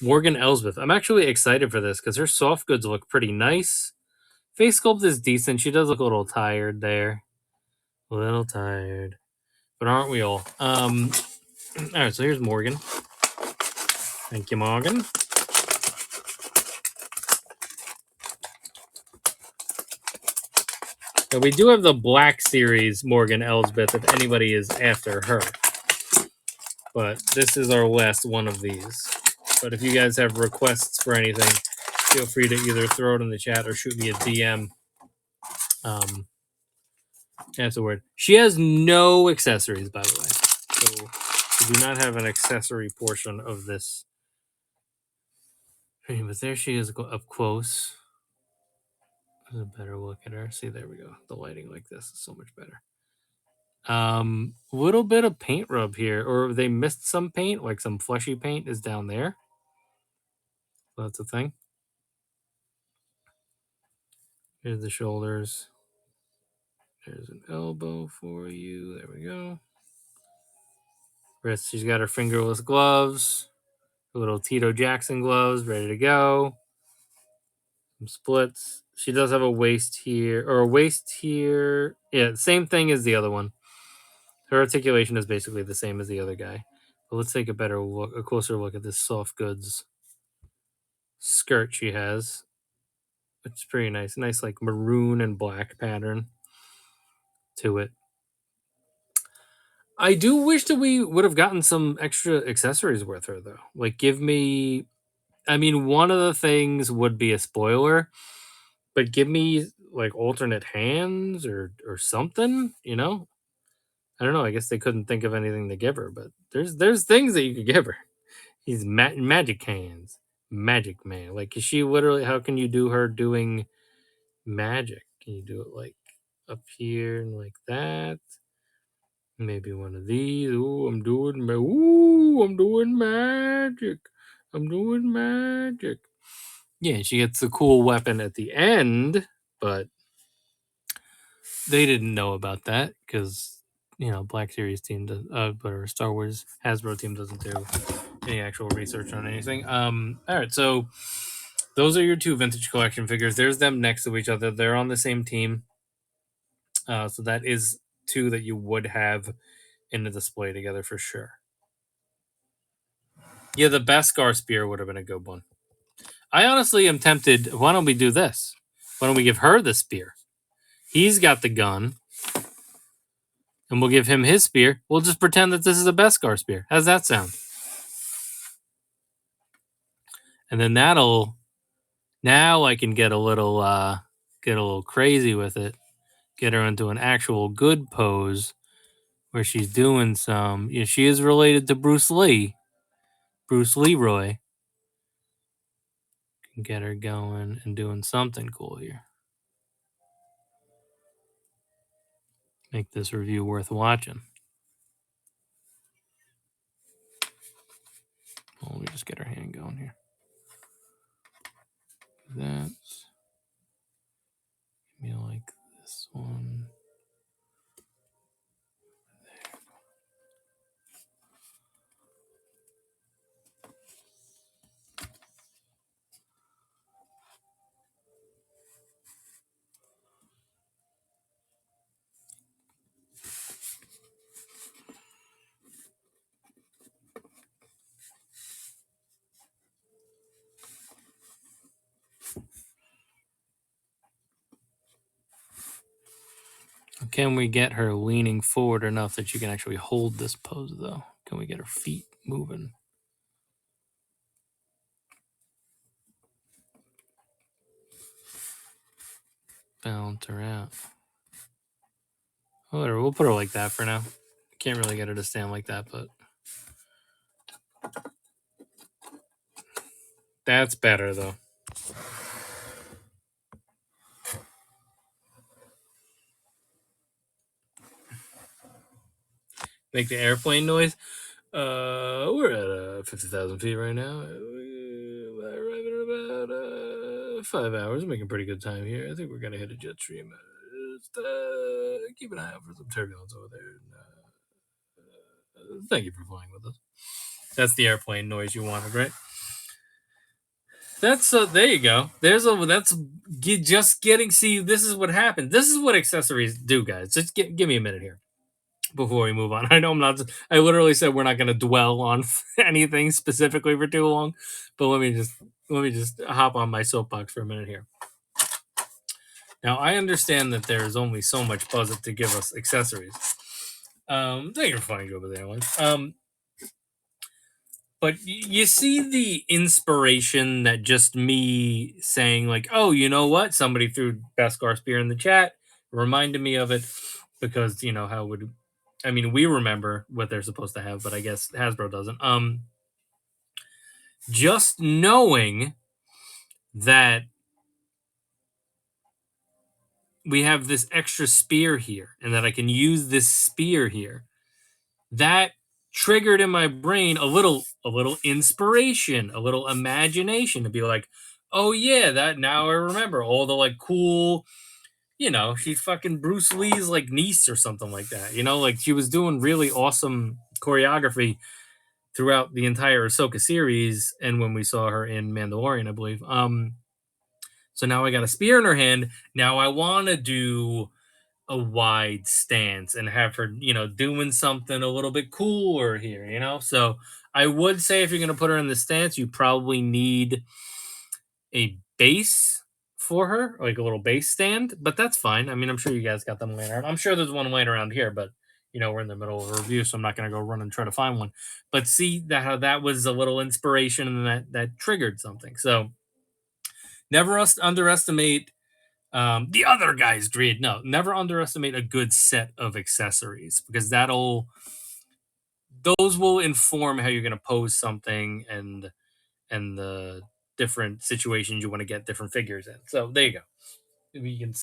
Morgan Elsbeth. I'm actually excited for this because her soft goods look pretty nice. Face sculpt is decent. She does look a little tired there. A little tired. But aren't we all? Alright, so here's Morgan. Thank you, Morgan. So we do have the Black Series Morgan Elsbeth if anybody is after her. But this is our last one of these. But if you guys have requests for anything, feel free to either throw it in the chat or shoot me a DM. That's a word. She has no accessories, by the way. So we do not have an accessory portion of this. But there she is up close. There's a better look at her. See, there we go. The lighting like this is so much better. Little bit of paint rub here, or they missed some paint, like some fleshy paint is down there. So that's a thing. Here's the shoulders. There's an elbow for you. There we go. Wrist, she's got her fingerless gloves. Little Tito Jackson gloves, ready to go. Some splits. She does have a waist here, or a waist here. Yeah, same thing as the other one. Her articulation is basically the same as the other guy. But let's take a better look, a closer look at this soft goods skirt she has. It's pretty nice. Nice, like maroon and black pattern to it. I do wish that we would have gotten some extra accessories with her, though. Like, give me. I mean, one of the things would be a spoiler, but give me like alternate hands or something. You know, I don't know. I guess they couldn't think of anything to give her, but there's things that you could give her. He's magic hands, magic man. Like, is she literally? How can you do her doing magic? Can you do it like up here and like that? Maybe one of these. Ooh, I'm doing magic. I'm doing magic. Yeah, she gets the cool weapon at the end, but they didn't know about that because Black Series team does, but our Star Wars Hasbro team doesn't do any actual research on anything. All right, so those are your two vintage collection figures. There's them next to each other. They're on the same team. So that is two that you would have in the display together for sure. Yeah, the Beskar spear would have been a good one. I honestly am tempted. Why don't we do this? Why don't we give her the spear? He's got the gun, and we'll give him his spear. We'll just pretend that this is a Beskar spear. How's that sound? And then that'll. Now I can get a little crazy with it. Get her into an actual good pose where she's doing some. She is related to Bruce Lee. Bruce Leroy. Can get her going and doing something cool here. Make this review worth watching. Well, let me just get her hand going here. That's. Give me like this one. Can we get her leaning forward enough that she can actually hold this pose, though? Can we get her feet moving? Balance her out. Whatever, we'll put her like that for now. Can't really get her to stand like that, but that's better, though. Make the airplane noise. We're at 50,000 feet right now. We're arriving in about 5 hours. Making pretty good time here. I think we're gonna hit a jet stream. Just, keep an eye out for some turbulence over there. Thank you for flying with us. That's the airplane noise you wanted, right? That's there you go. There's a that's just getting. See, this is what happened. This is what accessories do, guys. Just give me a minute here before we move on. I know I'm not. I literally said we're not going to dwell on anything specifically for too long, but let me just hop on my soapbox for a minute here. Now I understand that there is only so much budget to give us accessories. Thank you for finding over there, one. But you see the inspiration that just me saying like, oh, you know what? Somebody threw Beskar Spear in the chat, reminded me of it because you know how would I mean we remember what they're supposed to have, but I guess Hasbro doesn't. Just knowing that we have this extra spear here and that I can use this spear here, that triggered in my brain a little inspiration, a little imagination to be like, oh yeah, that now I remember all the like cool, she's fucking Bruce Lee's like niece or something like that. Like she was doing really awesome choreography throughout the entire Ahsoka series, and when we saw her in Mandalorian, I believe. So now I got a spear in her hand. Now I want to do a wide stance and have her, doing something a little bit cooler here. So I would say if you're going to put her in the stance, you probably need a base for her, like a little base stand, but that's fine. I mean, I'm sure you guys got them laying around. I'm sure there's one laying around here, but we're in the middle of a review, so I'm not going to go run and try to find one. But see that how that was a little inspiration and that triggered something. So never underestimate the other guy's greed. No, never underestimate a good set of accessories because those will inform how you're going to pose something and the different situations you want to get different figures in. So there you go. We can